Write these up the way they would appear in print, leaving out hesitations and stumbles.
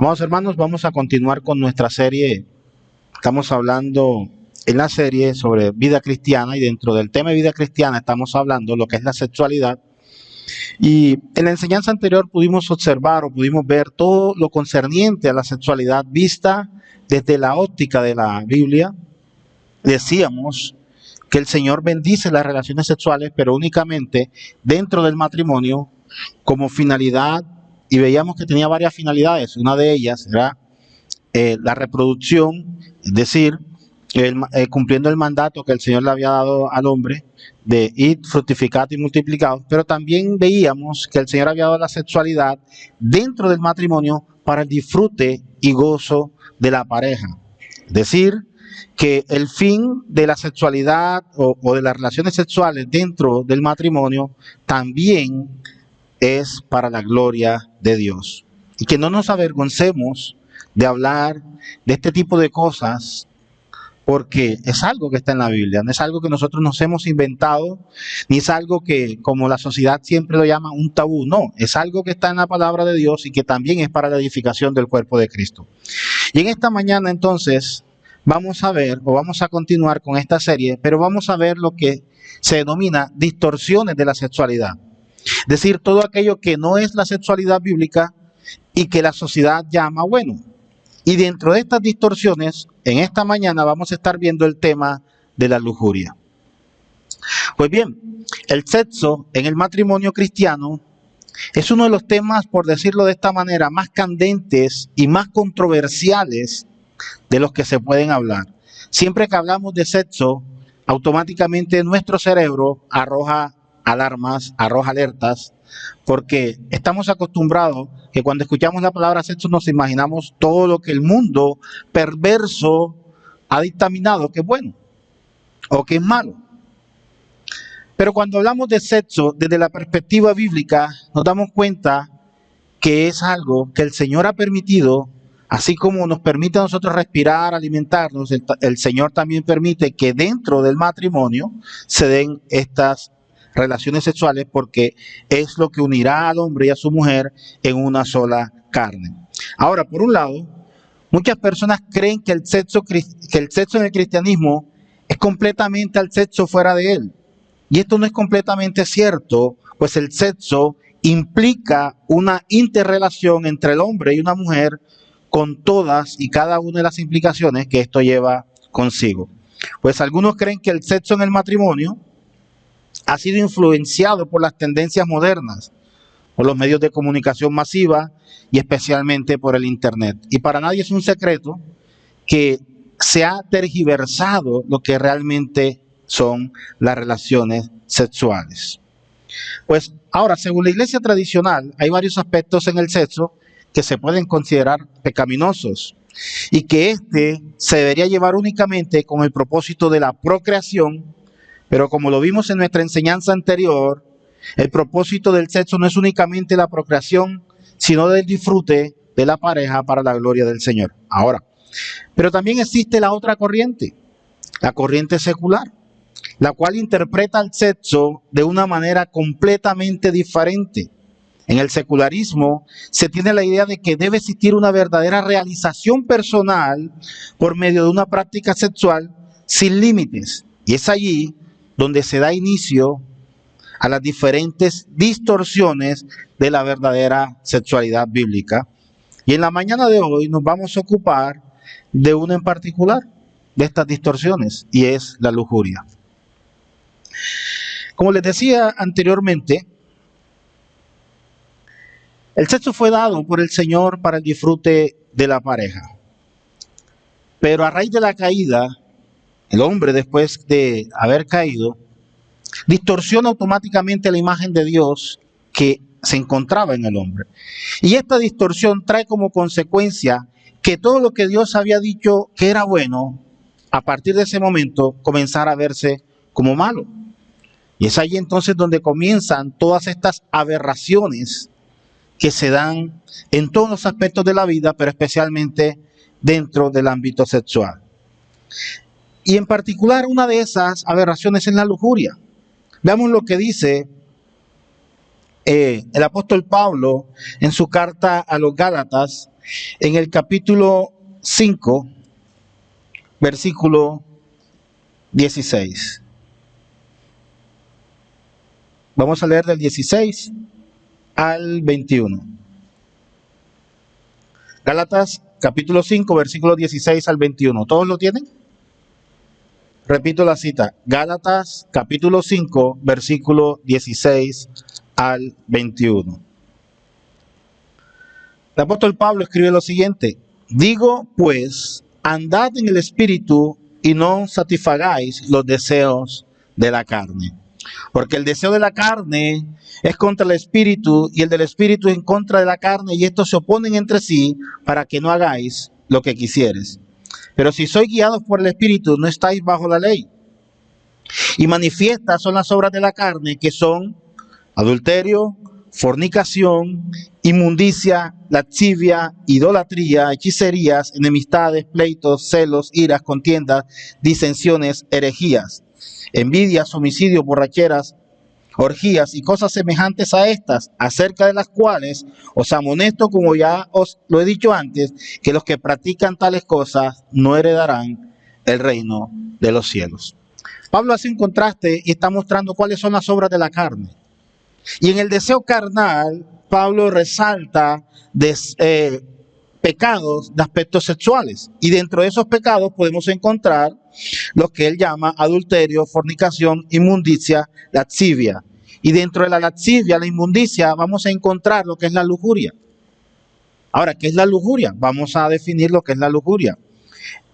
Amados hermanos, vamos a continuar con nuestra serie. Estamos hablando en la serie sobre vida cristiana y dentro del tema de vida cristiana estamos hablando lo que es la sexualidad. Y en la enseñanza anterior pudimos observar o pudimos ver todo lo concerniente a la sexualidad vista desde la óptica de la Biblia. Decíamos que el Señor bendice las relaciones sexuales, pero únicamente dentro del matrimonio como finalidad, y veíamos que tenía varias finalidades. Una de ellas era la reproducción, es decir, cumpliendo el mandato que el Señor le había dado al hombre de id, fructificad y multiplicaos, pero también veíamos que el Señor había dado la sexualidad dentro del matrimonio para el disfrute y gozo de la pareja. Es decir, que el fin de la sexualidad o de las relaciones sexuales dentro del matrimonio también es para la gloria de Dios. Y que no nos avergoncemos de hablar de este tipo de cosas, porque es algo que está en la Biblia, no es algo que nosotros nos hemos inventado, ni es algo que, como la sociedad siempre lo llama, un tabú. No, es algo que está en la palabra de Dios y que también es para la edificación del cuerpo de Cristo. Y en esta mañana entonces vamos a ver, o vamos a continuar con esta serie, pero vamos a ver lo que se denomina distorsiones de la sexualidad. Es decir, todo aquello que no es la sexualidad bíblica y que la sociedad llama bueno. Y dentro de estas distorsiones, en esta mañana vamos a estar viendo el tema de la lujuria. Pues bien, el sexo en el matrimonio cristiano es uno de los temas, por decirlo de esta manera, más candentes y más controversiales de los que se pueden hablar. Siempre que hablamos de sexo, automáticamente nuestro cerebro arroja alarmas, arroja alertas, porque estamos acostumbrados que cuando escuchamos la palabra sexo nos imaginamos todo lo que el mundo perverso ha dictaminado que es bueno o que es malo. Pero cuando hablamos de sexo desde la perspectiva bíblica, nos damos cuenta que es algo que el Señor ha permitido, así como nos permite a nosotros respirar, alimentarnos, el Señor también permite que dentro del matrimonio se den estas relaciones sexuales, porque es lo que unirá al hombre y a su mujer en una sola carne. Ahora, por un lado, muchas personas creen que el sexo en el cristianismo es completamente al sexo fuera de él. Y esto no es completamente cierto, pues el sexo implica una interrelación entre el hombre y una mujer con todas y cada una de las implicaciones que esto lleva consigo. Pues algunos creen que el sexo en el matrimonio ha sido influenciado por las tendencias modernas, por los medios de comunicación masiva y especialmente por el Internet. Y para nadie es un secreto que se ha tergiversado lo que realmente son las relaciones sexuales. Pues ahora, según la iglesia tradicional, hay varios aspectos en el sexo que se pueden considerar pecaminosos y que se debería llevar únicamente con el propósito de la procreación. Pero como lo vimos en nuestra enseñanza anterior, el propósito del sexo no es únicamente la procreación, sino del disfrute de la pareja para la gloria del Señor. Ahora, pero también existe la otra corriente, la corriente secular, la cual interpreta el sexo de una manera completamente diferente. En el secularismo se tiene la idea de que debe existir una verdadera realización personal por medio de una práctica sexual sin límites. Y es allí donde se da inicio a las diferentes distorsiones de la verdadera sexualidad bíblica. Y en la mañana de hoy nos vamos a ocupar de una en particular de estas distorsiones, y es la lujuria. Como les decía anteriormente, el sexo fue dado por el Señor para el disfrute de la pareja. Pero a raíz de la caída, el hombre, después de haber caído, distorsiona automáticamente la imagen de Dios que se encontraba en el hombre. Y esta distorsión trae como consecuencia que todo lo que Dios había dicho que era bueno, a partir de ese momento comenzara a verse como malo. Y es ahí entonces donde comienzan todas estas aberraciones que se dan en todos los aspectos de la vida, pero especialmente dentro del ámbito sexual. Y en particular una de esas aberraciones es la lujuria. Veamos lo que dice el apóstol Pablo en su carta a los Gálatas, en el capítulo 5, versículo 16. Vamos a leer del 16 al 21. Gálatas capítulo 5, versículo 16 al 21. ¿Todos lo tienen? Repito la cita. Gálatas capítulo 5, versículo 16 al 21. El apóstol Pablo escribe lo siguiente: digo pues, andad en el espíritu y no satisfagáis los deseos de la carne. Porque el deseo de la carne es contra el espíritu y el del espíritu es en contra de la carne, y estos se oponen entre sí para que no hagáis lo que quisieres. Pero si sois guiados por el espíritu, no estáis bajo la ley. Y manifiestas son las obras de la carne, que son adulterio, fornicación, inmundicia, lascivia, idolatría, hechicerías, enemistades, pleitos, celos, iras, contiendas, disensiones, herejías, envidias, homicidios, borracheras, orgías y cosas semejantes a estas, acerca de las cuales os amonesto, como ya os lo he dicho antes, que los que practican tales cosas no heredarán el reino de los cielos. Pablo hace un contraste y está mostrando cuáles son las obras de la carne. Y en el deseo carnal, Pablo resalta pecados de aspectos sexuales. Y dentro de esos pecados podemos encontrar lo que él llama adulterio, fornicación, inmundicia, lascivia. Y dentro de la lascivia, la inmundicia, vamos a encontrar lo que es la lujuria. Ahora, ¿qué es la lujuria? Vamos a definir lo que es la lujuria.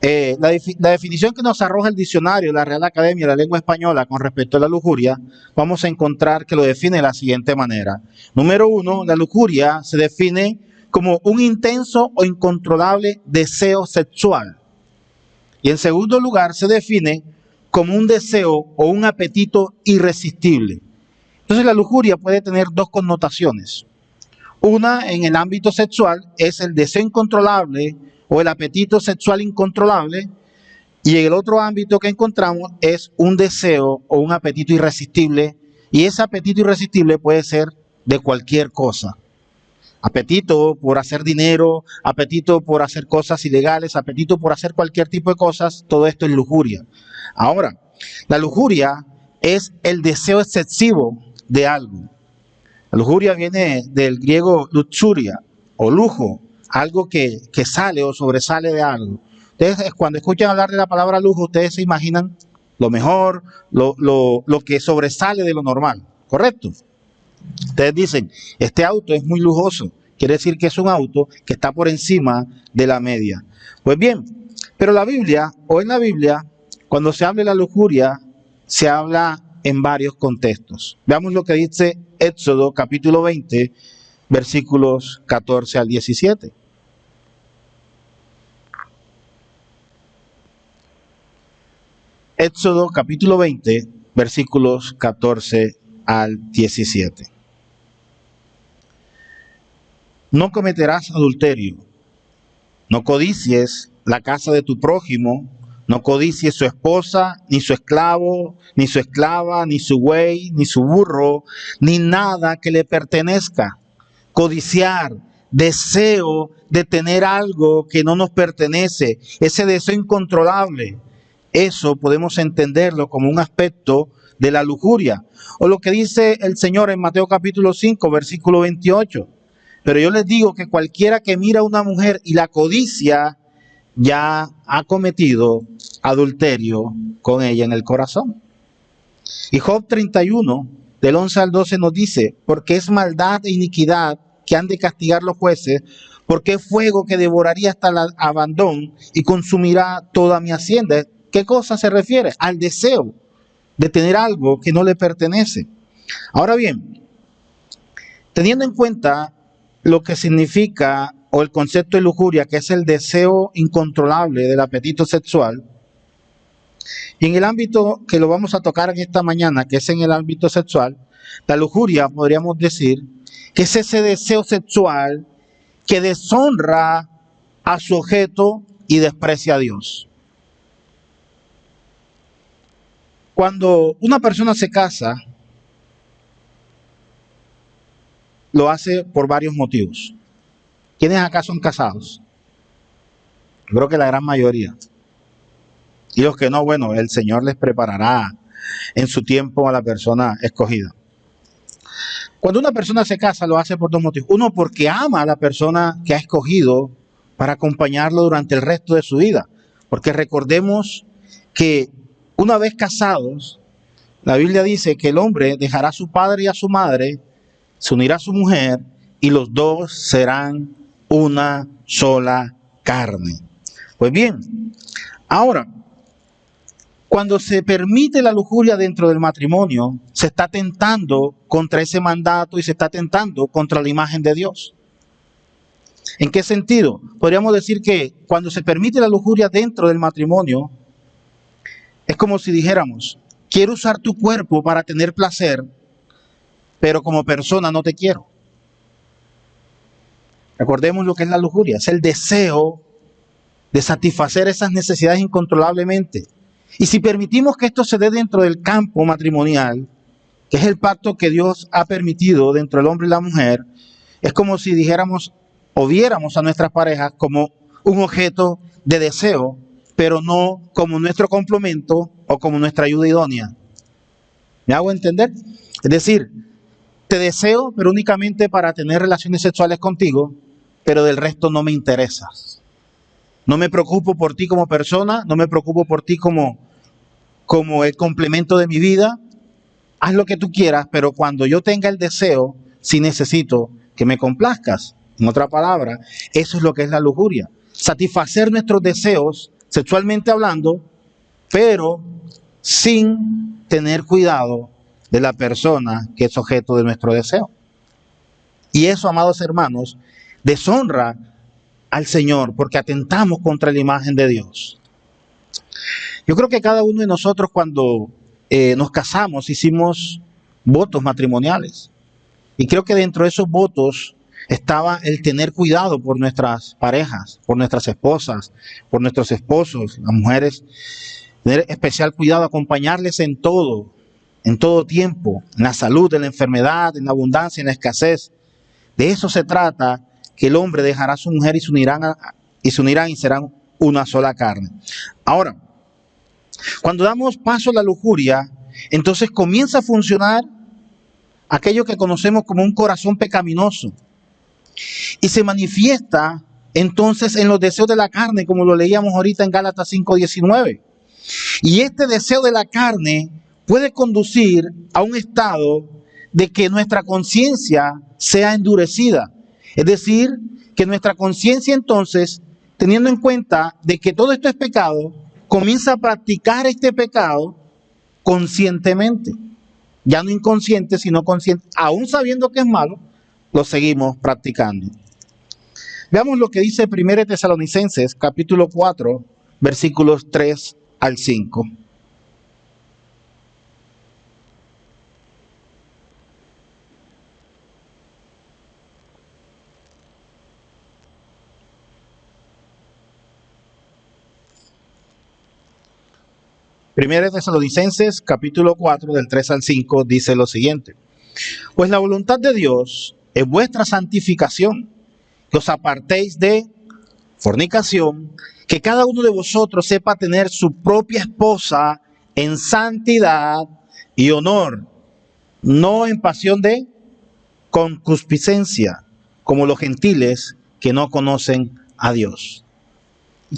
La definición que nos arroja el diccionario de la Real Academia de la Lengua Española con respecto a la lujuria, vamos a encontrar que lo define de la siguiente manera. Número 1, la lujuria se define como un intenso o incontrolable deseo sexual. Y en segundo lugar, se define como un deseo o un apetito irresistible. Entonces, la lujuria puede tener dos connotaciones. Una, en el ámbito sexual, es el deseo incontrolable o el apetito sexual incontrolable, y en el otro ámbito que encontramos es un deseo o un apetito irresistible, y ese apetito irresistible puede ser de cualquier cosa. Apetito por hacer dinero, apetito por hacer cosas ilegales, apetito por hacer cualquier tipo de cosas, todo esto es lujuria. Ahora, la lujuria es el deseo excesivo de algo. La lujuria viene del griego luxuria o lujo, algo que sale o sobresale de algo. Ustedes, cuando escuchan hablar de la palabra lujo, ustedes se imaginan lo mejor, lo que sobresale de lo normal, ¿correcto? Ustedes dicen, este auto es muy lujoso, quiere decir que es un auto que está por encima de la media. Pues bien, pero la Biblia, o en la Biblia, cuando se habla de la lujuria, se habla en varios contextos. Veamos lo que dice Éxodo capítulo 20, versículos 14 al 17. Éxodo capítulo 20, versículos 14 al 17. No cometerás adulterio, no codicies la casa de tu prójimo, no codicies su esposa, ni su esclavo, ni su esclava, ni su buey, ni su burro, ni nada que le pertenezca. Codiciar, deseo de tener algo que no nos pertenece, ese deseo incontrolable. Eso podemos entenderlo como un aspecto de la lujuria. O lo que dice el Señor en Mateo capítulo 5, versículo 28. Pero yo les digo que cualquiera que mira a una mujer y la codicia, ya ha cometido adulterio con ella en el corazón. Y Job 31, del 11 al 12 nos dice, porque es maldad e iniquidad que han de castigar los jueces, porque es fuego que devoraría hasta el abandono y consumirá toda mi hacienda. ¿Qué cosa se refiere? Al deseo de tener algo que no le pertenece. Ahora bien, teniendo en cuenta lo que significa o el concepto de lujuria, que es el deseo incontrolable del apetito sexual, y en el ámbito que lo vamos a tocar en esta mañana, que es en el ámbito sexual, la lujuria podríamos decir que es ese deseo sexual que deshonra a su objeto y desprecia a Dios. Cuando una persona se casa, lo hace por varios motivos. ¿Quiénes acá son casados? Yo creo que la gran mayoría. Y los que no, bueno, el Señor les preparará en su tiempo a la persona escogida. Cuando una persona se casa, lo hace por dos motivos. Uno, porque ama a la persona que ha escogido para acompañarlo durante el resto de su vida. Porque recordemos que una vez casados, la Biblia dice que el hombre dejará a su padre y a su madre, se unirá a su mujer y los dos serán una sola carne. Pues bien, ahora, cuando se permite la lujuria dentro del matrimonio, se está atentando contra ese mandato y se está atentando contra la imagen de Dios. ¿En qué sentido? Podríamos decir que cuando se permite la lujuria dentro del matrimonio, es como si dijéramos, quiero usar tu cuerpo para tener placer, pero como persona no te quiero. Recordemos lo que es la lujuria, es el deseo de satisfacer esas necesidades incontrolablemente. Y si permitimos que esto se dé dentro del campo matrimonial, que es el pacto que Dios ha permitido dentro del hombre y la mujer, es como si dijéramos o viéramos a nuestras parejas como un objeto de deseo, pero no como nuestro complemento o como nuestra ayuda idónea. ¿Me hago entender? Es decir, te deseo, pero únicamente para tener relaciones sexuales contigo, pero del resto no me interesas. No me preocupo por ti como persona, no me preocupo por ti como el complemento de mi vida. Haz lo que tú quieras, pero cuando yo tenga el deseo, sí necesito que me complazcas. En otra palabra, eso es lo que es la lujuria. Satisfacer nuestros deseos, sexualmente hablando, pero sin tener cuidado de la persona que es objeto de nuestro deseo. Y eso, amados hermanos, deshonra al Señor porque atentamos contra la imagen de Dios. Yo creo que cada uno de nosotros cuando nos casamos hicimos votos matrimoniales. Y creo que dentro de esos votos estaba el tener cuidado por nuestras parejas, por nuestras esposas, por nuestros esposos, las mujeres, tener especial cuidado, acompañarles en todo tiempo, en la salud, en la enfermedad, en la abundancia, en la escasez. De eso se trata, que el hombre dejará a su mujer y se unirán y serán una sola carne. Ahora, cuando damos paso a la lujuria, entonces comienza a funcionar aquello que conocemos como un corazón pecaminoso. Y se manifiesta entonces en los deseos de la carne, como lo leíamos ahorita en Gálatas 5:19. Y este deseo de la carne puede conducir a un estado de que nuestra conciencia sea endurecida. Es decir, que nuestra conciencia entonces, teniendo en cuenta de que todo esto es pecado, comienza a practicar este pecado conscientemente. Ya no inconsciente, sino consciente. Aún sabiendo que es malo, lo seguimos practicando. Veamos lo que dice 1 Tesalonicenses, capítulo 4, versículos 3 al 5. Primera Tesalonicenses, capítulo 4, del 3 al 5, dice lo siguiente. Pues la voluntad de Dios es vuestra santificación, que os apartéis de fornicación, que cada uno de vosotros sepa tener su propia esposa en santidad y honor, no en pasión de concupiscencia, como los gentiles que no conocen a Dios.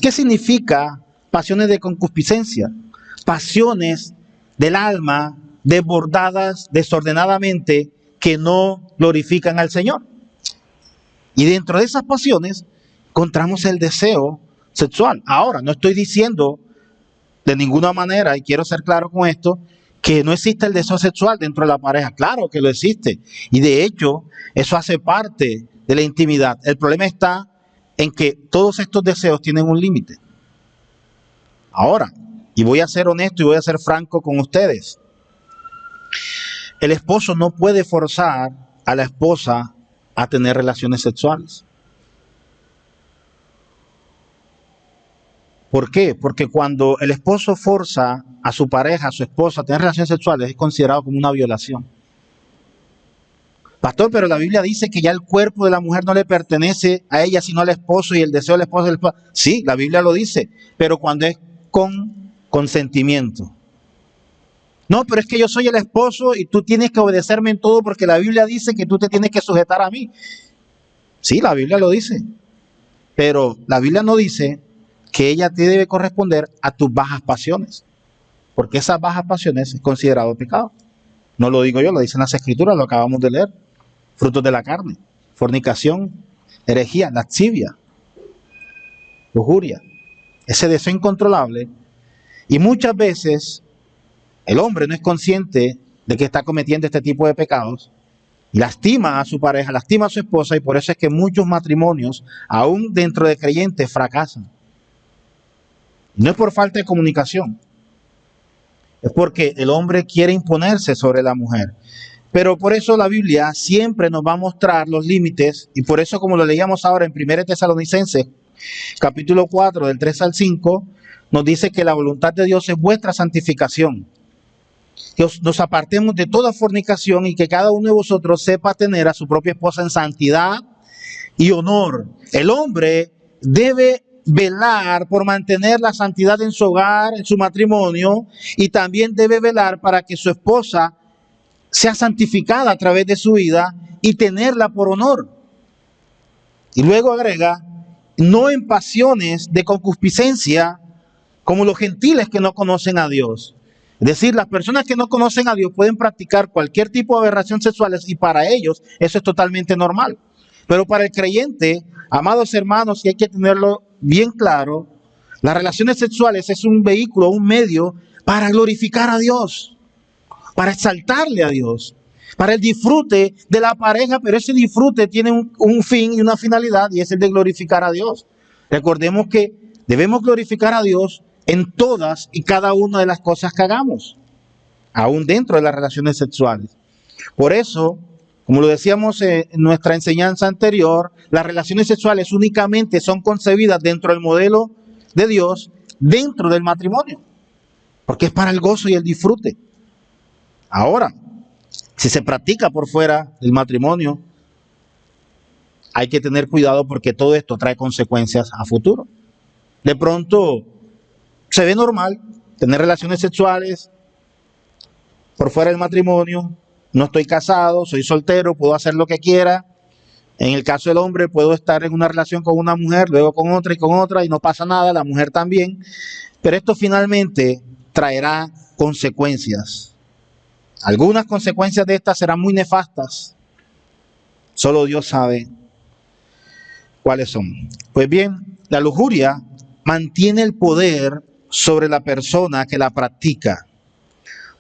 ¿Qué significa pasiones de concupiscencia? Pasiones del alma desbordadas desordenadamente que no glorifican al Señor. Y dentro de esas pasiones encontramos el deseo sexual. Ahora, no estoy diciendo de ninguna manera, y quiero ser claro con esto, que no existe el deseo sexual dentro de la pareja. Claro que lo existe. Y de hecho, eso hace parte de la intimidad. El problema está en que todos estos deseos tienen un límite. Ahora, y voy a ser honesto y voy a ser franco con ustedes. El esposo no puede forzar a la esposa a tener relaciones sexuales. ¿Por qué? Porque cuando el esposo forza a su pareja, a su esposa, a tener relaciones sexuales, es considerado como una violación. Pastor, pero la Biblia dice que ya el cuerpo de la mujer no le pertenece a ella, sino al esposo, y el deseo del esposo del esposo. Sí, la Biblia lo dice, pero cuando es con consentimiento. No, pero es que yo soy el esposo y tú tienes que obedecerme en todo porque la Biblia dice que tú te tienes que sujetar a mí. Sí, la Biblia lo dice, pero la Biblia no dice que ella te debe corresponder a tus bajas pasiones, porque esas bajas pasiones es considerado pecado. No lo digo yo, lo dicen las Escrituras, lo acabamos de leer. Frutos de la carne, fornicación, herejía, lascivia, lujuria, ese deseo incontrolable. Y muchas veces el hombre no es consciente de que está cometiendo este tipo de pecados, lastima a su pareja, lastima a su esposa, y por eso es que muchos matrimonios, aún dentro de creyentes, fracasan. No es por falta de comunicación, es porque el hombre quiere imponerse sobre la mujer. Pero por eso la Biblia siempre nos va a mostrar los límites, y por eso, como lo leíamos ahora en 1 Tesalonicenses, capítulo 4, del 3 al 5, nos dice que la voluntad de Dios es vuestra santificación. Que nos apartemos de toda fornicación y que cada uno de vosotros sepa tener a su propia esposa en santidad y honor. El hombre debe velar por mantener la santidad en su hogar, en su matrimonio, y también debe velar para que su esposa sea santificada a través de su vida y tenerla por honor. Y luego agrega, no en pasiones de concupiscencia como los gentiles que no conocen a Dios. Es decir, las personas que no conocen a Dios pueden practicar cualquier tipo de aberración sexuales y para ellos eso es totalmente normal. Pero para el creyente, amados hermanos, y hay que tenerlo bien claro, las relaciones sexuales es un vehículo, un medio para glorificar a Dios, para exaltarle a Dios, para el disfrute de la pareja, pero ese disfrute tiene un fin y una finalidad, y es el de glorificar a Dios. Recordemos que debemos glorificar a Dios en todas y cada una de las cosas que hagamos, aún dentro de las relaciones sexuales. Por eso, como lo decíamos en nuestra enseñanza anterior, las relaciones sexuales únicamente son concebidas dentro del modelo de Dios, dentro del matrimonio, porque es para el gozo y el disfrute. Ahora, si se practica por fuera del matrimonio, hay que tener cuidado porque todo esto trae consecuencias a futuro. De pronto se ve normal tener relaciones sexuales por fuera del matrimonio. No estoy casado, soy soltero, puedo hacer lo que quiera. En el caso del hombre, puedo estar en una relación con una mujer, luego con otra y no pasa nada, la mujer también. Pero esto finalmente traerá consecuencias. Algunas consecuencias de estas serán muy nefastas. Solo Dios sabe cuáles son. Pues bien, la lujuria mantiene el poder sobre la persona que la practica,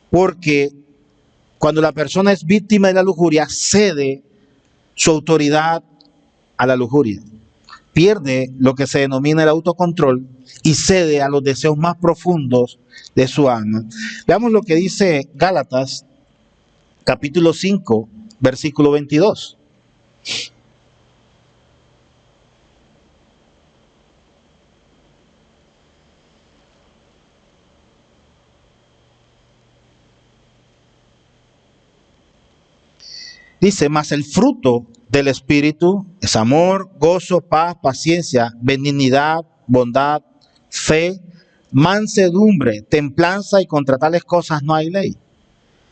porque cuando la persona es víctima de la lujuria, cede su autoridad a la lujuria, pierde lo que se denomina el autocontrol y cede a los deseos más profundos de su alma. Veamos lo que dice Gálatas, capítulo 5, versículo 22. Dice, mas el fruto del Espíritu es amor, gozo, paz, paciencia, benignidad, bondad, fe, mansedumbre, templanza, y contra tales cosas no hay ley.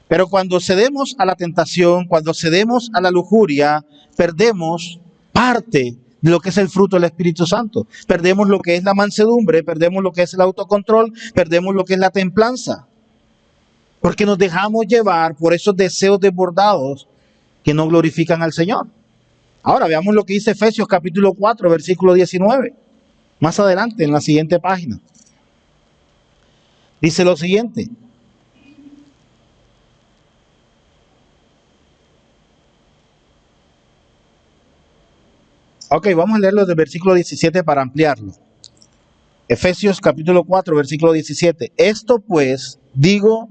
Pero cuando cedemos a la tentación, cuando cedemos a la lujuria, perdemos parte de lo que es el fruto del Espíritu Santo. Perdemos lo que es la mansedumbre, perdemos lo que es el autocontrol, perdemos lo que es la templanza. Porque nos dejamos llevar por esos deseos desbordados que no glorifican al Señor. Ahora veamos lo que dice Efesios capítulo 4, versículo 19. Más adelante, en la siguiente página. Dice lo siguiente. Ok, vamos a leerlo desde el versículo 17 para ampliarlo. Efesios capítulo 4, versículo 17. Esto pues digo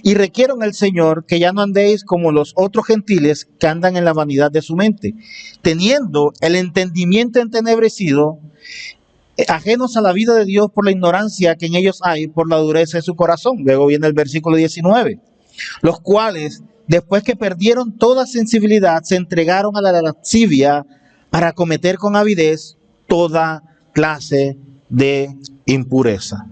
y requiero en el Señor que ya no andéis como los otros gentiles que andan en la vanidad de su mente, teniendo el entendimiento entenebrecido, ajenos a la vida de Dios por la ignorancia que en ellos hay, por la dureza de su corazón. Luego viene el versículo 19. Los cuales, después que perdieron toda sensibilidad, se entregaron a la lascivia para cometer con avidez toda clase de impureza.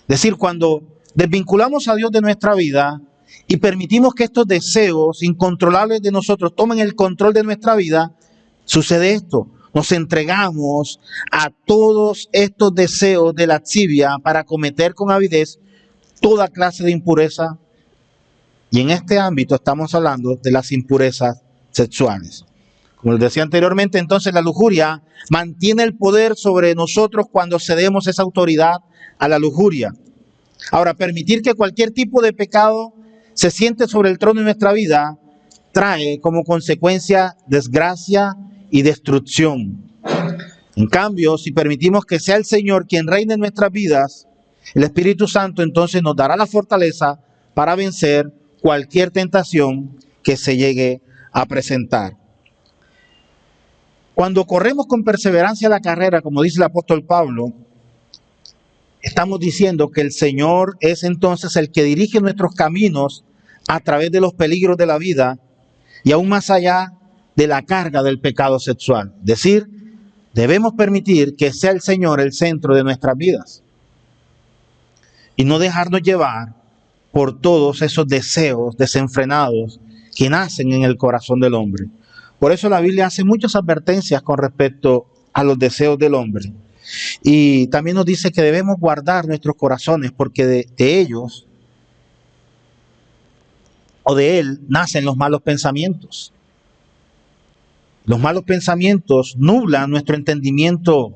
Es decir, cuando desvinculamos a Dios de nuestra vida y permitimos que estos deseos incontrolables de nosotros tomen el control de nuestra vida, sucede esto: nos entregamos a todos estos deseos de lascivia para cometer con avidez toda clase de impureza. Y en este ámbito estamos hablando de las impurezas sexuales. Como les decía anteriormente, entonces la lujuria mantiene el poder sobre nosotros cuando cedemos esa autoridad a la lujuria. Ahora, permitir que cualquier tipo de pecado se siente sobre el trono de nuestra vida trae como consecuencia desgracia y destrucción. En cambio, si permitimos que sea el Señor quien reine en nuestras vidas, el Espíritu Santo entonces nos dará la fortaleza para vencer cualquier tentación que se llegue a presentar. Cuando corremos con perseverancia la carrera, como dice el apóstol Pablo, estamos diciendo que el Señor es entonces el que dirige nuestros caminos a través de los peligros de la vida y aún más allá de la carga del pecado sexual. Es decir, debemos permitir que sea el Señor el centro de nuestras vidas y no dejarnos llevar por todos esos deseos desenfrenados que nacen en el corazón del hombre. Por eso la Biblia hace muchas advertencias con respecto a los deseos del hombre. Y también nos dice que debemos guardar nuestros corazones porque de ellos o de él nacen los malos pensamientos. Los malos pensamientos nublan nuestro entendimiento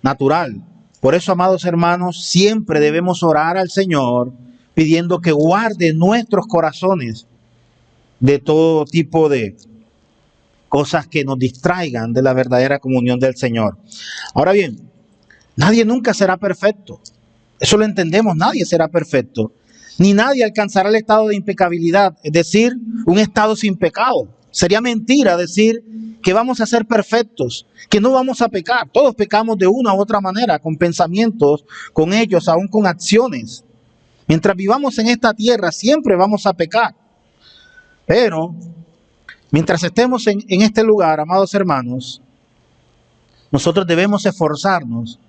natural. Por eso, amados hermanos, siempre debemos orar al Señor pidiendo que guarde nuestros corazones de todo tipo de cosas que nos distraigan de la verdadera comunión del Señor. Ahora bien, nadie nunca será perfecto. Eso lo entendemos, nadie será perfecto. Ni nadie alcanzará el estado de impecabilidad, es decir, un estado sin pecado. Sería mentira decir que vamos a ser perfectos, que no vamos a pecar. Todos pecamos de una u otra manera, con pensamientos, con hechos, aún con acciones. Mientras vivamos en esta tierra, siempre vamos a pecar. Pero mientras estemos en este lugar, amados hermanos, nosotros debemos esforzarnos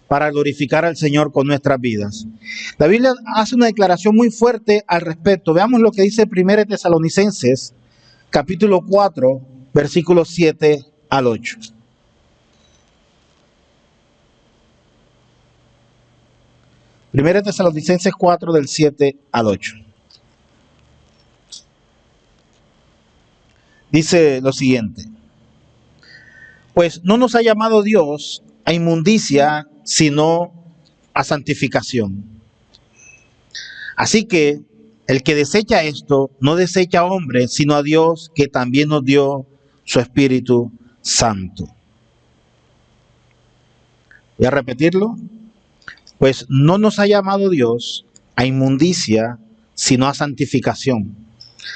para glorificar al Señor con nuestras vidas. La Biblia hace una declaración muy fuerte al respecto. Veamos lo que dice 1 Tesalonicenses, capítulo 4, versículos 7 al 8. Primera Tesalonicenses 4, del 7 al 8. Dice lo siguiente: pues no nos ha llamado Dios a inmundicia, sino a santificación. Así que el que desecha esto, no desecha a hombre, sino a Dios, que también nos dio su Espíritu Santo. Voy a repetirlo. Pues no nos ha llamado Dios a inmundicia, sino a santificación.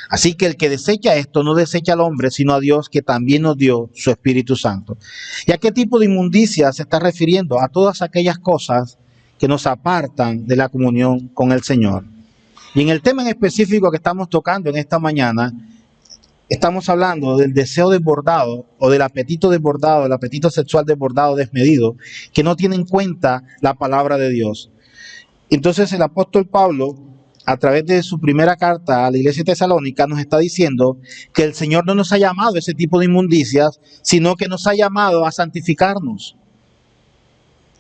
Así que el que desecha esto, no desecha al hombre, sino a Dios, que también nos dio su Espíritu Santo. ¿Y a qué tipo de inmundicia se está refiriendo? A todas aquellas cosas que nos apartan de la comunión con el Señor. Y en el tema en específico que estamos tocando en esta mañana, estamos hablando del deseo desbordado o del apetito desbordado, el apetito sexual desbordado, desmedido, que no tiene en cuenta la palabra de Dios. Entonces el apóstol Pablo, a través de su primera carta a la iglesia tesalónica, nos está diciendo que el Señor no nos ha llamado a ese tipo de inmundicias, sino que nos ha llamado a santificarnos.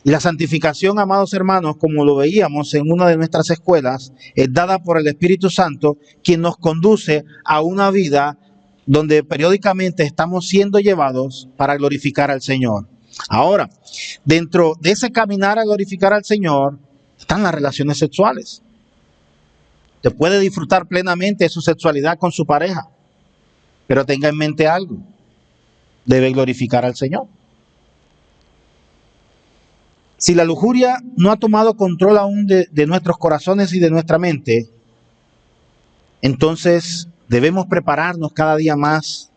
Y la santificación, amados hermanos, como lo veíamos en una de nuestras escuelas, es dada por el Espíritu Santo, quien nos conduce a una vida donde periódicamente estamos siendo llevados para glorificar al Señor. Ahora, dentro de ese caminar a glorificar al Señor, están las relaciones sexuales. Usted puede disfrutar plenamente de su sexualidad con su pareja, pero tenga en mente algo: debe glorificar al Señor. Si la lujuria no ha tomado control aún de nuestros corazones y de nuestra mente, entonces debemos prepararnos cada día más,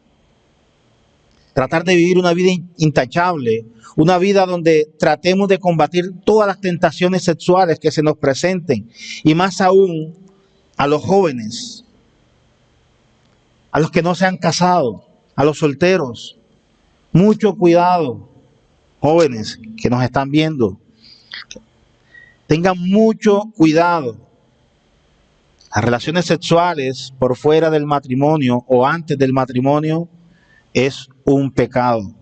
tratar de vivir una vida intachable, una vida donde tratemos de combatir todas las tentaciones sexuales que se nos presenten, y más aún a los jóvenes. a los que no se han casado, a los solteros. Mucho cuidado, jóvenes que nos están viendo. Tengan mucho cuidado. Las relaciones sexuales por fuera del matrimonio o antes del matrimonio es un pecado.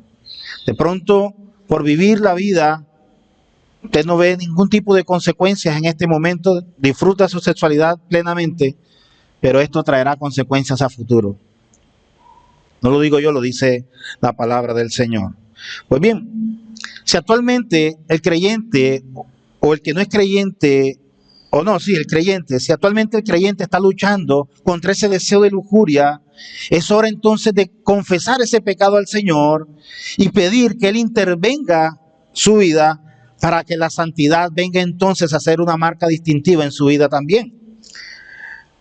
De pronto, por vivir la vida, usted no ve ningún tipo de consecuencias en este momento, disfruta su sexualidad plenamente, pero esto traerá consecuencias a futuro. No lo digo yo, lo dice la palabra del Señor. Pues bien, si actualmente el creyente o el que no es creyente, o no, sí, el creyente, si actualmente el creyente está luchando contra ese deseo de lujuria, es hora entonces de confesar ese pecado al Señor y pedir que Él intervenga su vida para que la santidad venga entonces a ser una marca distintiva en su vida también.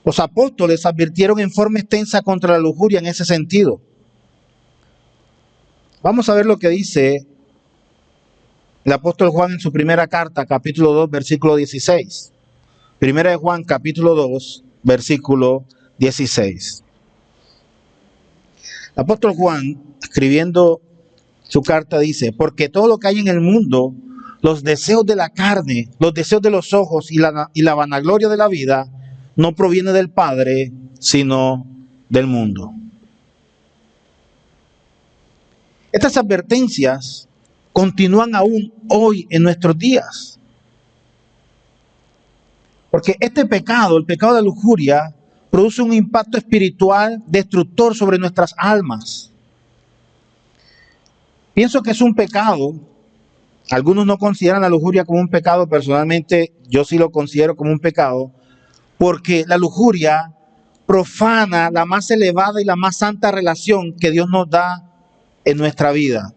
Los apóstoles advirtieron en forma extensa contra la lujuria en ese sentido. Vamos a ver lo que dice el apóstol Juan en su primera carta, capítulo 2, versículo 16. Primera de Juan, capítulo 2, versículo 16. El apóstol Juan, escribiendo su carta, dice: porque todo lo que hay en el mundo, los deseos de la carne, los deseos de los ojos y la vanagloria de la vida, no proviene del Padre, sino del mundo. Estas advertencias continúan aún hoy en nuestros días. Porque este pecado, el pecado de la lujuria, produce un impacto espiritual destructor sobre nuestras almas. Pienso que es un pecado. Algunos no consideran la lujuria como un pecado. Personalmente, yo sí lo considero como un pecado, porque la lujuria profana la más elevada y la más santa relación que Dios nos da en nuestra vida.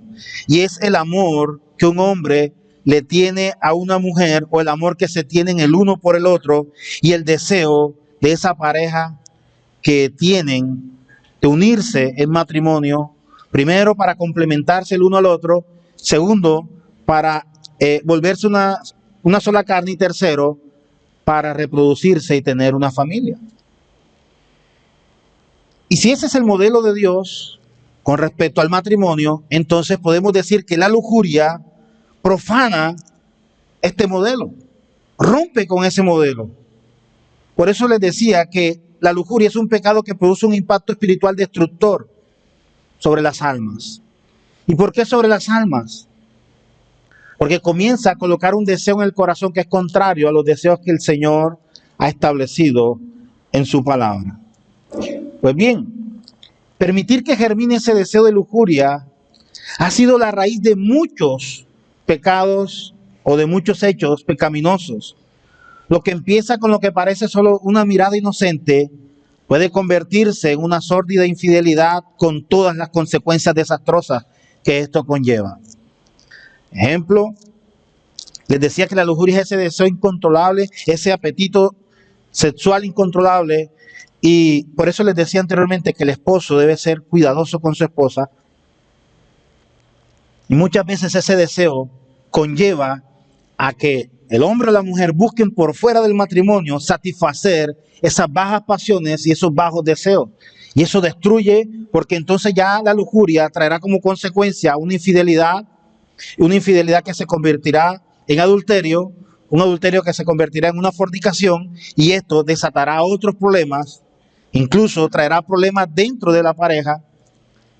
Y es el amor que un hombre le tiene a una mujer, o el amor que se tienen el uno por el otro, y el deseo de esa pareja que tienen de unirse en matrimonio, primero para complementarse el uno al otro, segundo para volverse una sola carne, y tercero para reproducirse y tener una familia. Y si ese es el modelo de Dios con respecto al matrimonio, entonces podemos decir que la lujuria profana este modelo, rompe con ese modelo. Por eso les decía que la lujuria es un pecado que produce un impacto espiritual destructor sobre las almas. ¿Y por qué sobre las almas? Porque comienza a colocar un deseo en el corazón que es contrario a los deseos que el Señor ha establecido en su palabra. Pues bien, permitir que germine ese deseo de lujuria ha sido la raíz de muchos pecados o de muchos hechos pecaminosos. Lo que empieza con lo que parece solo una mirada inocente puede convertirse en una sórdida infidelidad con todas las consecuencias desastrosas que esto conlleva. Ejemplo, les decía que la lujuria es ese deseo incontrolable, ese apetito sexual incontrolable, y por eso les decía anteriormente que el esposo debe ser cuidadoso con su esposa. Y muchas veces ese deseo conlleva a que el hombre o la mujer busquen por fuera del matrimonio satisfacer esas bajas pasiones y esos bajos deseos. Y eso destruye, porque entonces ya la lujuria traerá como consecuencia una infidelidad que se convertirá en adulterio, un adulterio que se convertirá en una fornicación, y esto desatará otros problemas, incluso traerá problemas dentro de la pareja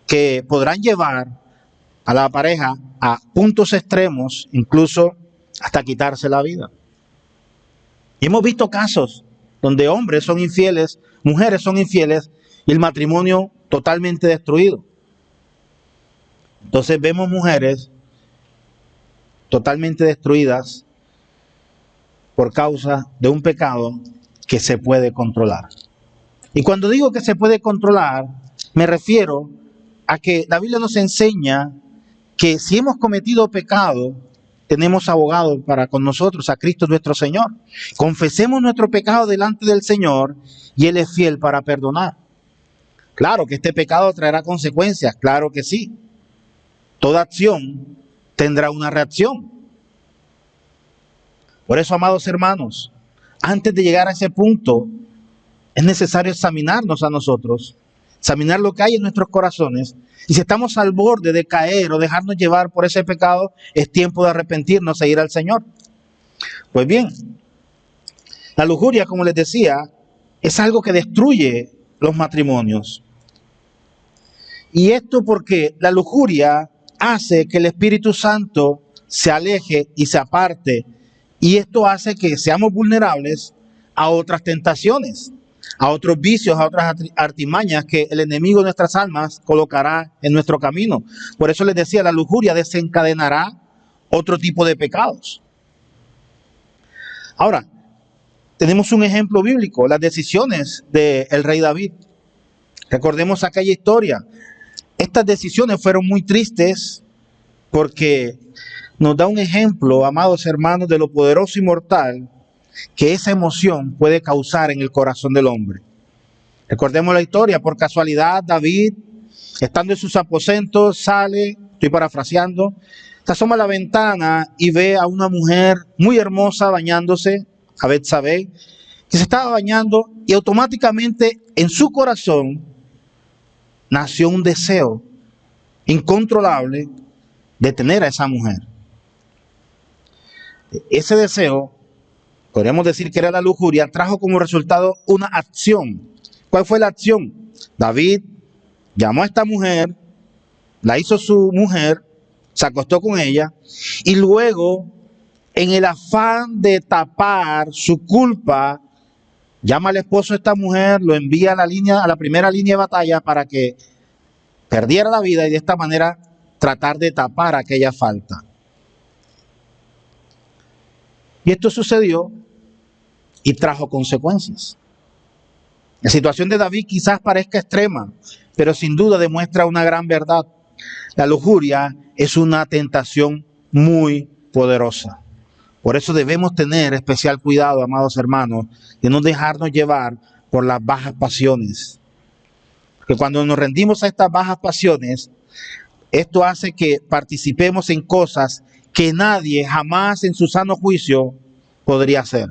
que podrán llevar a la pareja a puntos extremos, incluso hasta quitarse la vida. Y hemos visto casos donde hombres son infieles, mujeres son infieles, y el matrimonio totalmente destruido. Entonces vemos mujeres totalmente destruidas por causa de un pecado que se puede controlar. Y cuando digo que se puede controlar, me refiero a que la Biblia nos enseña que si hemos cometido pecado, tenemos abogado para con nosotros, a Cristo nuestro Señor. Confesemos nuestro pecado delante del Señor y Él es fiel para perdonar. Claro que este pecado traerá consecuencias, claro que sí. Toda acción tendrá una reacción. Por eso, amados hermanos, antes de llegar a ese punto, es necesario examinarnos a nosotros examinar lo que hay en nuestros corazones. Y si estamos al borde de caer o dejarnos llevar por ese pecado, es tiempo de arrepentirnos e ir al Señor. Pues bien, la lujuria, como les decía, es algo que destruye los matrimonios. Y esto porque la lujuria hace que el Espíritu Santo se aleje y se aparte. Y esto hace que seamos vulnerables a otras tentaciones, a otros vicios, a otras artimañas que el enemigo de nuestras almas colocará en nuestro camino. Por eso les decía, la lujuria desencadenará otro tipo de pecados. Ahora, tenemos un ejemplo bíblico, las decisiones del rey David. Recordemos aquella historia. Estas decisiones fueron muy tristes porque nos da un ejemplo, amados hermanos, de lo poderoso y mortal que esa emoción puede causar en el corazón del hombre. Recordemos la historia. Por casualidad, David, estando en sus aposentos, sale, estoy parafraseando, se asoma a la ventana y ve a una mujer muy hermosa bañándose, a Betsabé, que se estaba bañando, y automáticamente en su corazón nació un deseo incontrolable de tener a esa mujer. Ese deseo, podríamos decir que era la lujuria, trajo como resultado una acción. ¿Cuál fue la acción? David llamó a esta mujer, la hizo su mujer, se acostó con ella, y luego, en el afán de tapar su culpa, llama al esposo de esta mujer, lo envía a la primera línea de batalla para que perdiera la vida y de esta manera tratar de tapar aquella falta. Y esto sucedió y trajo consecuencias. La situación de David quizás parezca extrema, pero sin duda demuestra una gran verdad. La lujuria es una tentación muy poderosa. Por eso debemos tener especial cuidado, amados hermanos, de no dejarnos llevar por las bajas pasiones. Porque cuando nos rendimos a estas bajas pasiones, esto hace que participemos en cosas que nadie jamás en su sano juicio podría hacer.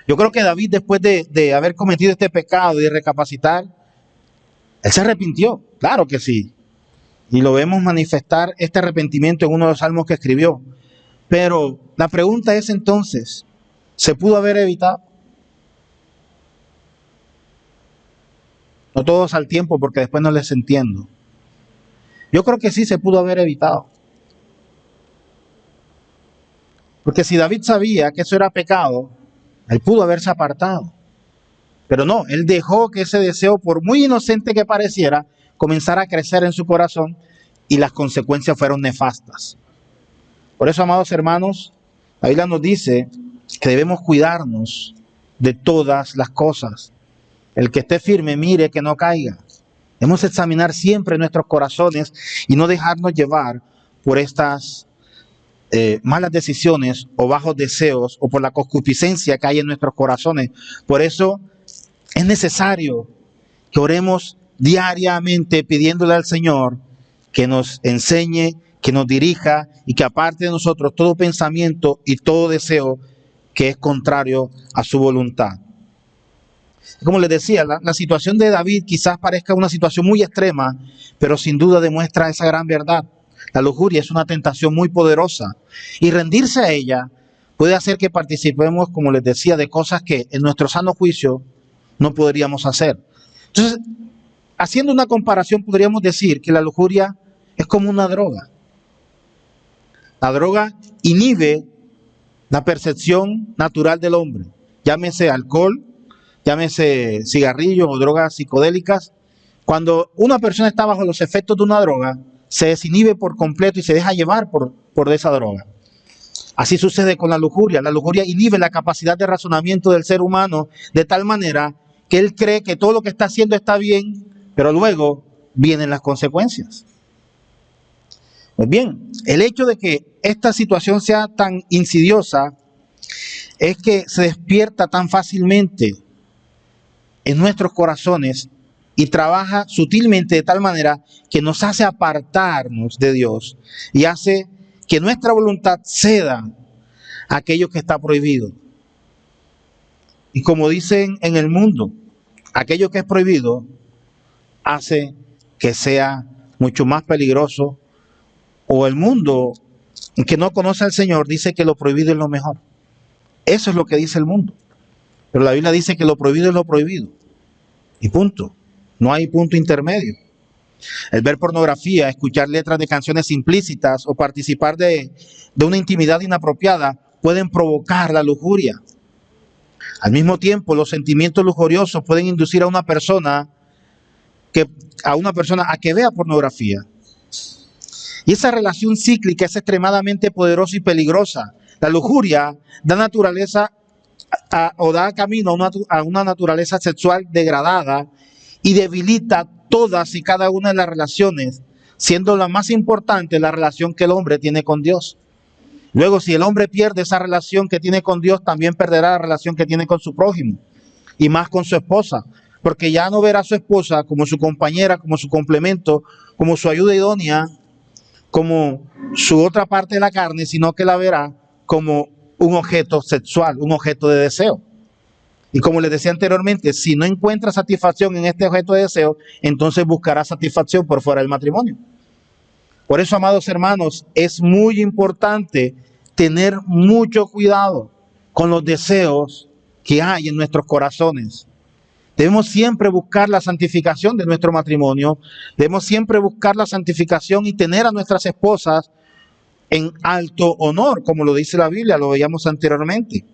Yo creo que David, después de haber cometido este pecado y de recapacitar, él se arrepintió, claro que sí. Y lo vemos manifestar este arrepentimiento en uno de los salmos que escribió. Pero la pregunta es entonces, ¿se pudo haber evitado? No todos al tiempo, porque después no les entiendo. Yo creo que sí se pudo haber evitado. Porque si David sabía que eso era pecado, él pudo haberse apartado. Pero no, él dejó que ese deseo, por muy inocente que pareciera, comenzara a crecer en su corazón y las consecuencias fueron nefastas. Por eso, amados hermanos, la Biblia nos dice que debemos cuidarnos de todas las cosas. El que esté firme, mire que no caiga. Debemos examinar siempre nuestros corazones y no dejarnos llevar por estas malas decisiones o bajos deseos o por la concupiscencia que hay en nuestros corazones. Por eso es necesario que oremos diariamente pidiéndole al Señor que nos enseñe, que nos dirija y que aparte de nosotros todo pensamiento y todo deseo que es contrario a su voluntad. Como les decía, la situación de David quizás parezca una situación muy extrema, pero sin duda demuestra esa gran verdad. La lujuria es una tentación muy poderosa y rendirse a ella puede hacer que participemos, como les decía, de cosas que en nuestro sano juicio no podríamos hacer. Entonces, haciendo una comparación, podríamos decir que la lujuria es como una droga. La droga inhibe la percepción natural del hombre, llámese alcohol, llámese cigarrillos o drogas psicodélicas. Cuando una persona está bajo los efectos de una droga, se desinhibe por completo y se deja llevar por esa droga. Así sucede con la lujuria. La lujuria inhibe la capacidad de razonamiento del ser humano de tal manera que él cree que todo lo que está haciendo está bien, pero luego vienen las consecuencias. Pues bien, el hecho de que esta situación sea tan insidiosa es que se despierta tan fácilmente en nuestros corazones y trabaja sutilmente de tal manera que nos hace apartarnos de Dios y hace que nuestra voluntad ceda a aquello que está prohibido. Y como dicen en el mundo, aquello que es prohibido hace que sea mucho más peligroso, o el mundo que no conoce al Señor dice que lo prohibido es lo mejor. Eso es lo que dice el mundo. Pero la Biblia dice que lo prohibido es lo prohibido. Y punto. No hay punto intermedio. El ver pornografía, escuchar letras de canciones implícitas o participar de una intimidad inapropiada pueden provocar la lujuria. Al mismo tiempo, los sentimientos lujuriosos pueden inducir a una persona a que vea pornografía. Y esa relación cíclica es extremadamente poderosa y peligrosa. La lujuria da naturaleza o da camino a una naturaleza sexual degradada y debilita todas y cada una de las relaciones, siendo la más importante la relación que el hombre tiene con Dios. Luego, si el hombre pierde esa relación que tiene con Dios, también perderá la relación que tiene con su prójimo, y más con su esposa, porque ya no verá a su esposa como su compañera, como su complemento, como su ayuda idónea, como su otra parte de la carne, sino que la verá como un objeto sexual, un objeto de deseo. Y como les decía anteriormente, si no encuentra satisfacción en este objeto de deseo, entonces buscará satisfacción por fuera del matrimonio. Por eso, amados hermanos, es muy importante tener mucho cuidado con los deseos que hay en nuestros corazones. Debemos siempre buscar la santificación de nuestro matrimonio, debemos siempre buscar la santificación y tener a nuestras esposas en alto honor, como lo dice la Biblia, lo veíamos anteriormente.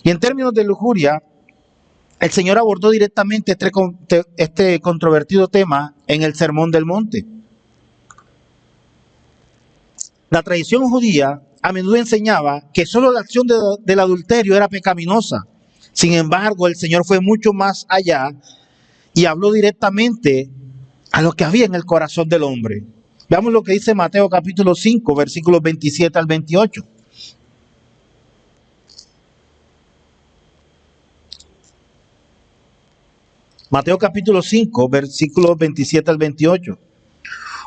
Y en términos de lujuria, el Señor abordó directamente este controvertido tema en el Sermón del Monte. La tradición judía a menudo enseñaba que solo la acción del adulterio era pecaminosa. Sin embargo, el Señor fue mucho más allá y habló directamente a lo que había en el corazón del hombre. Veamos lo que dice Mateo capítulo 5, versículos 27 al 28. Mateo capítulo 5, versículos 27 al 28.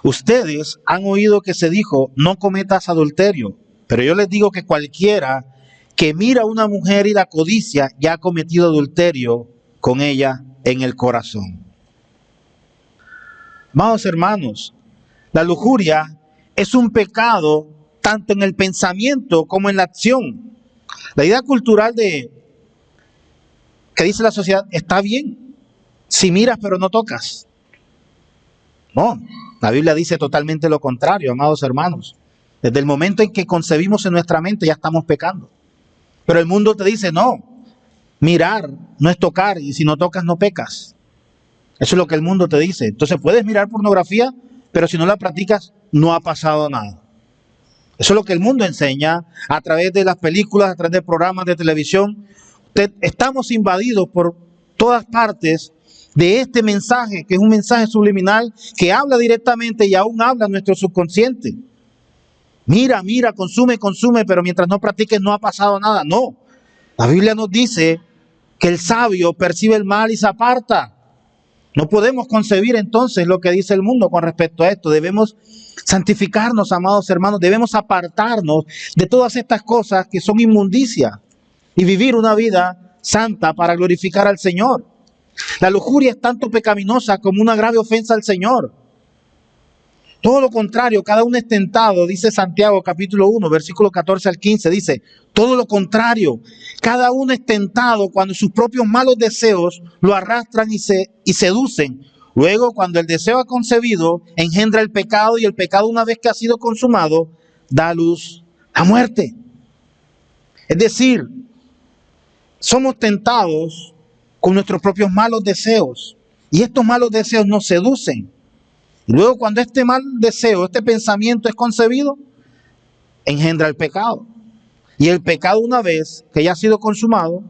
Ustedes han oído que se dijo, no cometas adulterio, pero yo les digo que cualquiera que mira a una mujer y la codicia ya ha cometido adulterio con ella en el corazón. Amados hermanos, la lujuria es un pecado tanto en el pensamiento como en la acción. La idea cultural que dice la sociedad está bien si miras pero no tocas. No, la Biblia dice totalmente lo contrario, amados hermanos. Desde el momento en que concebimos en nuestra mente ya estamos pecando. Pero el mundo te dice, no, mirar no es tocar, y si no tocas no pecas. Eso es lo que el mundo te dice. Entonces puedes mirar pornografía, pero si no la practicas no ha pasado nada. Eso es lo que el mundo enseña a través de las películas, a través de programas de televisión. Estamos invadidos por todas partes de este mensaje, que es un mensaje subliminal que habla directamente y aún habla a nuestro subconsciente. Mira, consume, pero mientras no practiques no ha pasado nada. No, la Biblia nos dice que el sabio percibe el mal y se aparta. No podemos concebir entonces lo que dice el mundo con respecto a esto. Debemos santificarnos, amados hermanos, debemos apartarnos de todas estas cosas que son inmundicia y vivir una vida santa para glorificar al Señor. La lujuria es tanto pecaminosa como una grave ofensa al Señor. Todo lo contrario, cada uno es tentado, dice Santiago capítulo 1, versículo 14 al 15, dice, todo lo contrario, cada uno es tentado cuando sus propios malos deseos lo arrastran y seducen. Luego, cuando el deseo ha concebido, engendra el pecado, y el pecado, una vez que ha sido consumado, da a luz a muerte. Es decir, somos tentados con nuestros propios malos deseos, y estos malos deseos nos seducen. Y luego, cuando este mal deseo, este pensamiento es concebido, engendra el pecado. Y el pecado, una vez que ya ha sido consumado,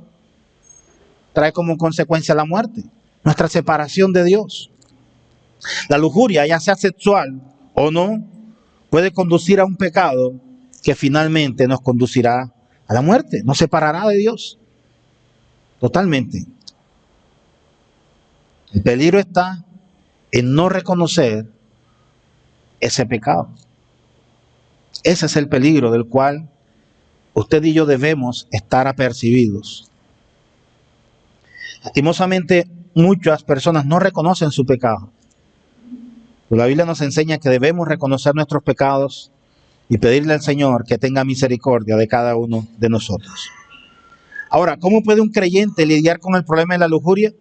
trae como consecuencia la muerte, nuestra separación de Dios. La lujuria, ya sea sexual o no, puede conducir a un pecado que finalmente nos conducirá a la muerte, nos separará de Dios totalmente. El peligro está en no reconocer ese pecado. Ese es el peligro del cual usted y yo debemos estar apercibidos. Lastimosamente, muchas personas no reconocen su pecado. La Biblia nos enseña que debemos reconocer nuestros pecados y pedirle al Señor que tenga misericordia de cada uno de nosotros. Ahora, ¿cómo puede un creyente lidiar con el problema de la lujuria?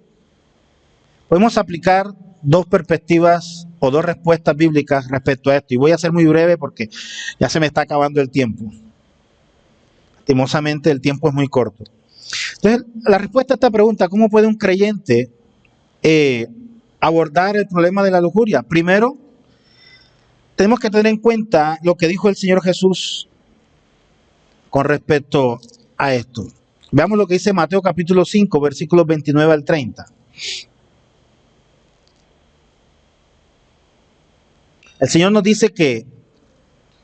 Podemos aplicar dos perspectivas o dos respuestas bíblicas respecto a esto. Y voy a ser muy breve porque ya se me está acabando el tiempo. Lastimosamente el tiempo es muy corto. Entonces, la respuesta a esta pregunta, ¿cómo puede un creyente abordar el problema de la lujuria? Primero, tenemos que tener en cuenta lo que dijo el Señor Jesús con respecto a esto. Veamos lo que dice Mateo capítulo 5, versículos 29 al 30. El Señor nos dice que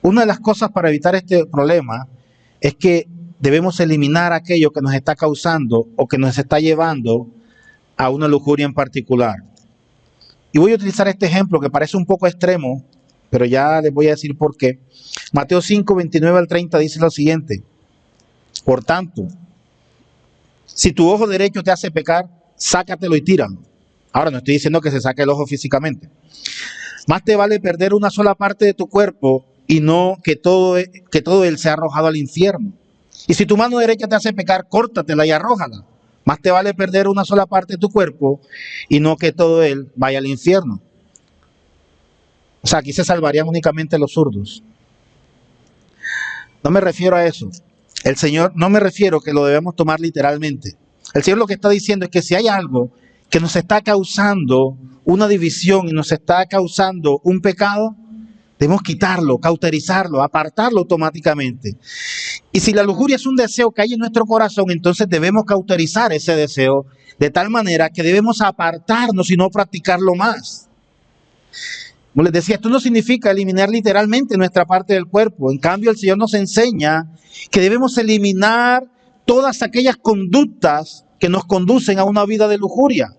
una de las cosas para evitar este problema es que debemos eliminar aquello que nos está causando o que nos está llevando a una lujuria en particular. Y voy a utilizar este ejemplo que parece un poco extremo, pero ya les voy a decir por qué. Mateo 5, 29 al 30 dice lo siguiente: por tanto, si tu ojo derecho te hace pecar, sácatelo y tíralo. Ahora no estoy diciendo que se saque el ojo físicamente. Más te vale perder una sola parte de tu cuerpo y no que todo él sea arrojado al infierno. Y si tu mano derecha te hace pecar, córtatela y arrójala. Más te vale perder una sola parte de tu cuerpo y no que todo él vaya al infierno. O sea, aquí se salvarían únicamente los zurdos. No me refiero a eso. El Señor, no me refiero que lo debemos tomar literalmente. El Señor lo que está diciendo es que si hay algo que nos está causando una división y nos está causando un pecado, debemos quitarlo, cauterizarlo, apartarlo automáticamente. Y si la lujuria es un deseo que hay en nuestro corazón, entonces debemos cauterizar ese deseo de tal manera que debemos apartarnos y no practicarlo más. Como les decía, esto no significa eliminar literalmente nuestra parte del cuerpo. En cambio, el Señor nos enseña que debemos eliminar todas aquellas conductas que nos conducen a una vida de lujuria.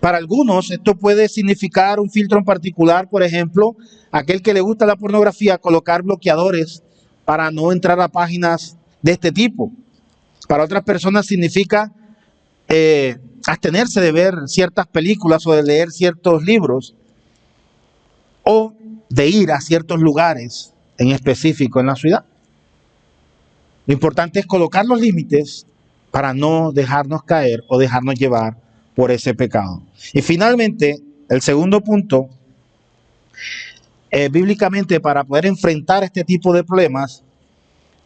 Para algunos esto puede significar un filtro en particular, por ejemplo, aquel que le gusta la pornografía, colocar bloqueadores para no entrar a páginas de este tipo. Para otras personas significa abstenerse de ver ciertas películas o de leer ciertos libros o de ir a ciertos lugares en específico en la ciudad. Lo importante es colocar los límites para no dejarnos caer o dejarnos llevar por ese pecado. Y finalmente, el segundo punto, bíblicamente para poder enfrentar este tipo de problemas,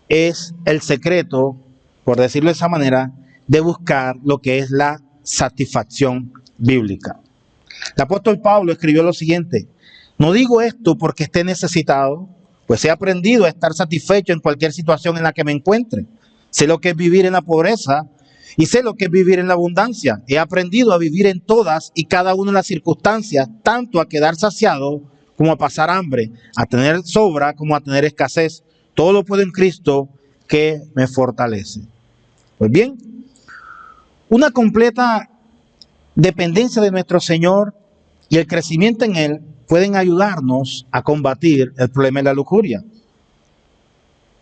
es el secreto, por decirlo de esa manera, de buscar lo que es la satisfacción bíblica. El apóstol Pablo escribió lo siguiente: no digo esto porque esté necesitado, pues he aprendido a estar satisfecho en cualquier situación en la que me encuentre. Sé lo que es vivir en la pobreza y sé lo que es vivir en la abundancia. He aprendido a vivir en todas y cada una de las circunstancias, tanto a quedar saciado como a pasar hambre, a tener sobra como a tener escasez. Todo lo puedo en Cristo que me fortalece. Pues bien, una completa dependencia de nuestro Señor y el crecimiento en Él pueden ayudarnos a combatir el problema de la lujuria.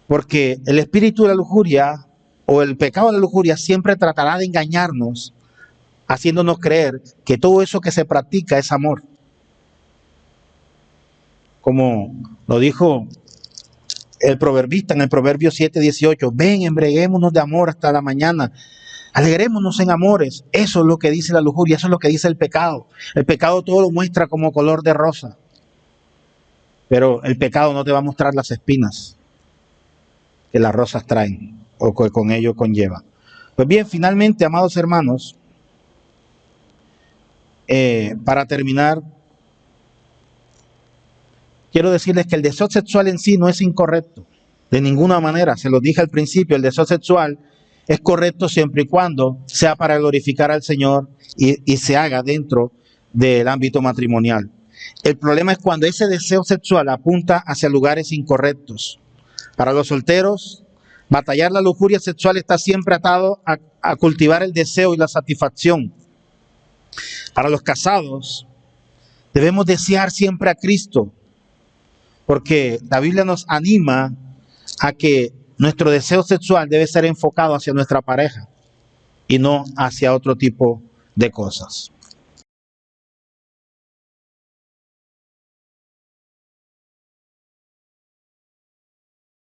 Porque el espíritu de la lujuria o el pecado de la lujuria siempre tratará de engañarnos, haciéndonos creer que todo eso que se practica es amor. Como lo dijo el proverbista en el Proverbio 7:18, ven, embriaguémonos de amor hasta la mañana, alegrémonos en amores. Eso es lo que dice la lujuria, eso es lo que dice el pecado. El pecado todo lo muestra como color de rosa, pero el pecado no te va a mostrar las espinas que las rosas traen o que con ello conlleva. Pues bien, finalmente, amados hermanos, para terminar, quiero decirles que el deseo sexual en sí no es incorrecto, de ninguna manera. Se los dije al principio, el deseo sexual es correcto siempre y cuando sea para glorificar al Señor y se haga dentro del ámbito matrimonial. El problema es cuando ese deseo sexual apunta hacia lugares incorrectos. Para los solteros, batallar la lujuria sexual está siempre atado a cultivar el deseo y la satisfacción. Para los casados, debemos desear siempre a Cristo, porque la Biblia nos anima a que nuestro deseo sexual debe ser enfocado hacia nuestra pareja y no hacia otro tipo de cosas.